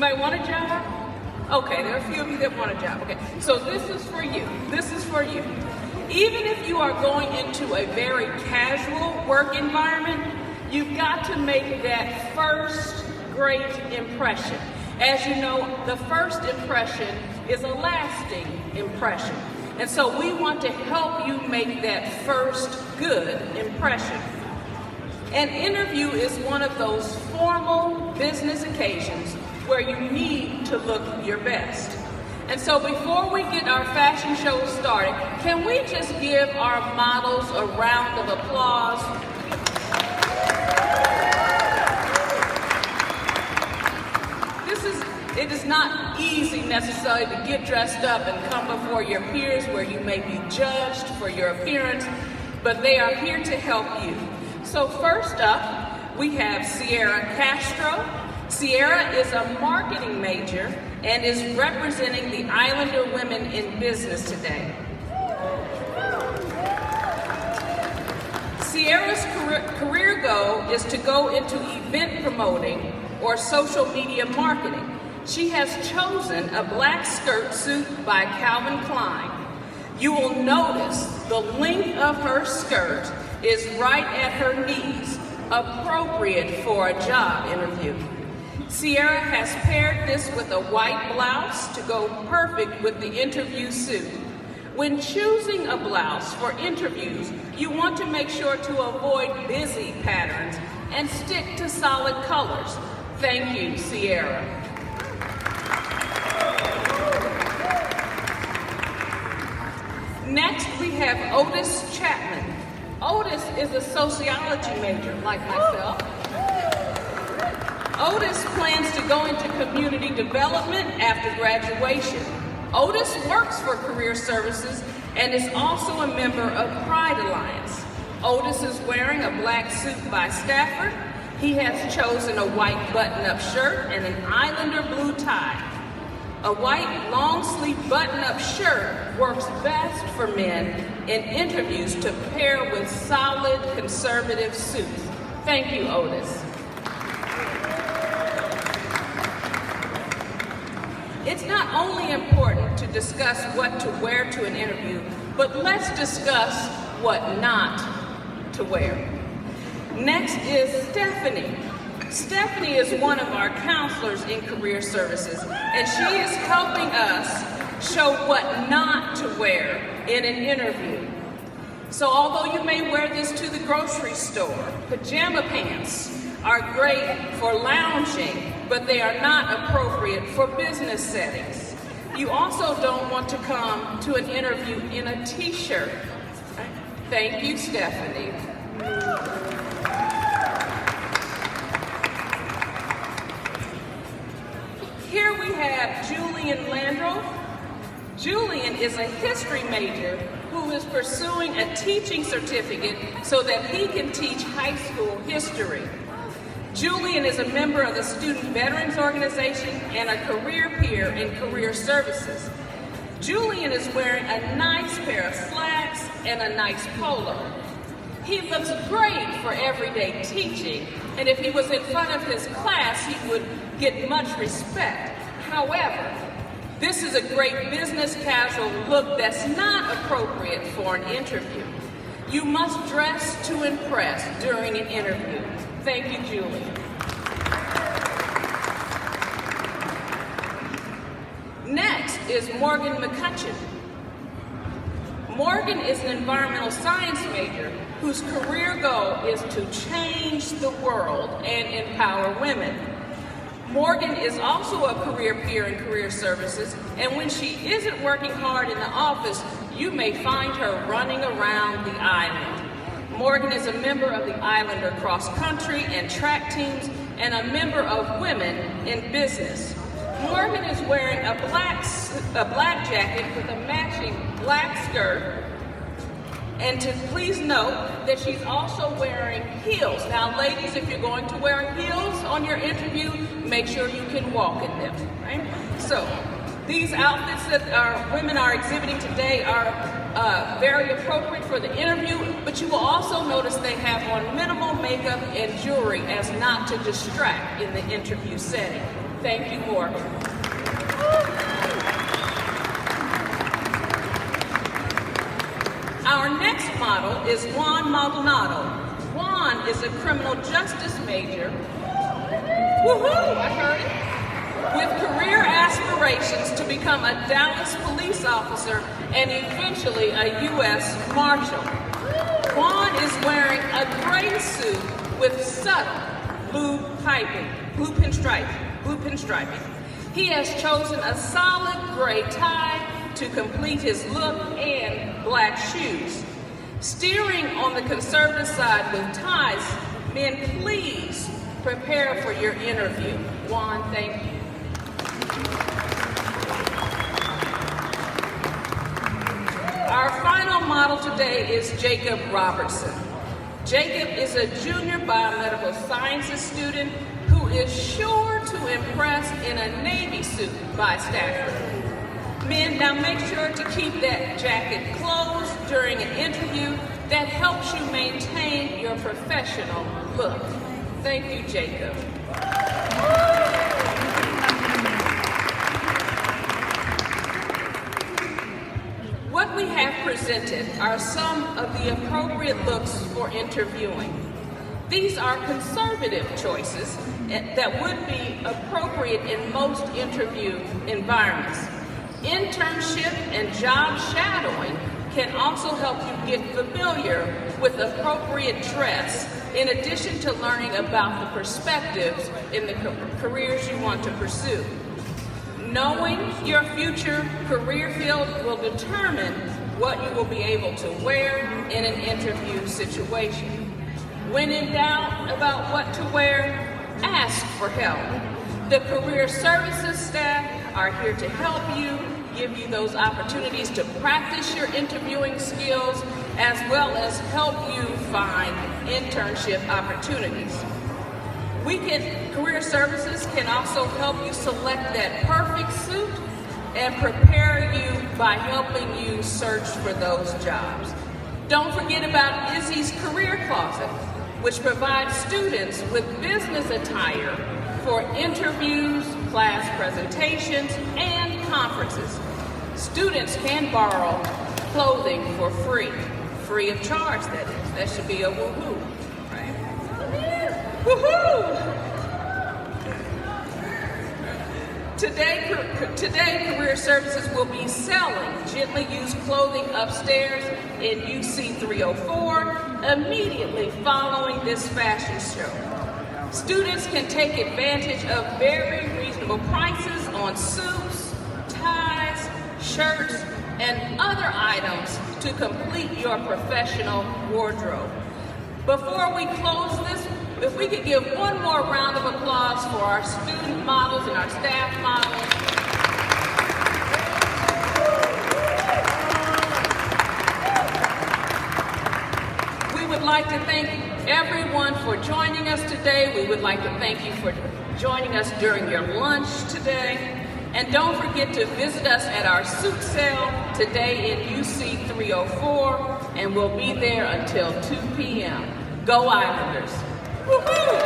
Anybody want a job? Okay, there are a few of you that want a job. Okay, so this is for you. This is for you. Even if you are going into a very casual work environment, you've got to make that first great impression. As you know, the first impression is a lasting impression. And so we want to help you make that first good impression. An interview is one of those formal business occasions where you need to look your best. And so before we get our fashion show started, can we just give our models a round of applause? It is not easy necessarily to get dressed up and come before your peers where you may be judged for your appearance, but they are here to help you. So first up, we have Sierra Castro. Sierra is a marketing major and is representing the Islander women in business today. Sierra's career goal is to go into event promoting or social media marketing. She has chosen a black skirt suit by Calvin Klein. You will notice the length of her skirt is right at her knees, appropriate for a job interview. Sierra has paired this with a white blouse to go perfect with the interview suit. When choosing a blouse for interviews, you want to make sure to avoid busy patterns and stick to solid colors. Thank you, Sierra. Next, we have Otis Chapman. Otis is a sociology major, like myself. Otis plans to go into community development after graduation. Otis works for Career Services and is also a member of Pride Alliance. Otis is wearing a black suit by Stafford. He has chosen a white button-up shirt and an Islander blue tie. A white long-sleeve button-up shirt works best for men in interviews to pair with solid conservative suits. Thank you, Otis. It's not only important to discuss what to wear to an interview, but let's discuss what not to wear. Next is Stephanie. Stephanie is one of our counselors in Career Services, and she is helping us show what not to wear in an interview. So although you may wear this to the grocery store, pajama pants are great for lounging, but they are not appropriate for business settings. You also don't want to come to an interview in a t-shirt. Thank you, Stephanie. Here we have Julian Landro. Julian is a history major who is pursuing a teaching certificate so that he can teach high school history. Julian is a member of the Student Veterans Organization and a career peer in Career Services. Julian is wearing a nice pair of slacks and a nice polo. He looks great for everyday teaching, and if he was in front of his class, he would get much respect. However, this is a great business casual look that's not appropriate for an interview. You must dress to impress during an interview. Thank you, Julie. Next is Morgan McCutcheon. Morgan is an environmental science major whose career goal is to change the world and empower women. Morgan is also a career peer in Career Services, and when she isn't working hard in the office, you may find her running around the island. Morgan is a member of the Islander cross country and track teams and a member of Women in Business. Morgan is wearing a black jacket with a matching black skirt. And to please note that she's also wearing heels. Now, ladies, if you're going to wear heels on your interview, make sure you can walk in them, right? So, These outfits that our women are exhibiting today are very appropriate for the interview, but you will also notice they have on minimal makeup and jewelry as not to distract in the interview setting. Thank you, Morgan. Our next model is Juan Maldonado. Juan is a criminal justice major, woohoo, I heard it, with career aspirations to become a Dallas police officer and eventually a U.S. Marshal. Juan is wearing a gray suit with subtle blue pinstriping. He has chosen a solid gray tie to complete his look and black shoes. Steering on the conservative side with ties, men, please prepare for your interview. Juan, thank you. Our final model today is Jacob Robertson. Jacob is a junior biomedical sciences student who is sure to impress in a Navy suit by Stafford. Men, now make sure to keep that jacket closed during an interview. That helps you maintain your professional look. Thank you, Jacob. What we have presented are some of the appropriate looks for interviewing. These are conservative choices that would be appropriate in most interview environments. Internship and job shadowing can also help you get familiar with appropriate dress, in addition to learning about the perspectives in the careers you want to pursue. Knowing your future career field will determine what you will be able to wear in an interview situation. When in doubt about what to wear, ask for help. The career services staff are here to help you, give you those opportunities to practice your interviewing skills, as well as help you find internship opportunities. Career Services can also help you select that perfect suit and prepare you by helping you search for those jobs. Don't forget about Izzy's Career Closet, which provides students with business attire for interviews, class presentations, and conferences. Students can borrow clothing for free of charge, that is. That should be a woohoo, right? Woohoo! Today, Career Services will be selling gently used clothing upstairs in UC 304 immediately following this fashion show. Students can take advantage of very reasonable prices on suits, ties, shirts, and other items to complete your professional wardrobe. Before we close this, if we could give one more round of applause for our student models and our staff models. We would like to thank everyone for joining us today. We would like to thank you for joining us during your lunch today. And don't forget to visit us at our suit sale today in UC 304, and we'll be there until 2 p.m. Go Islanders! Woohoo!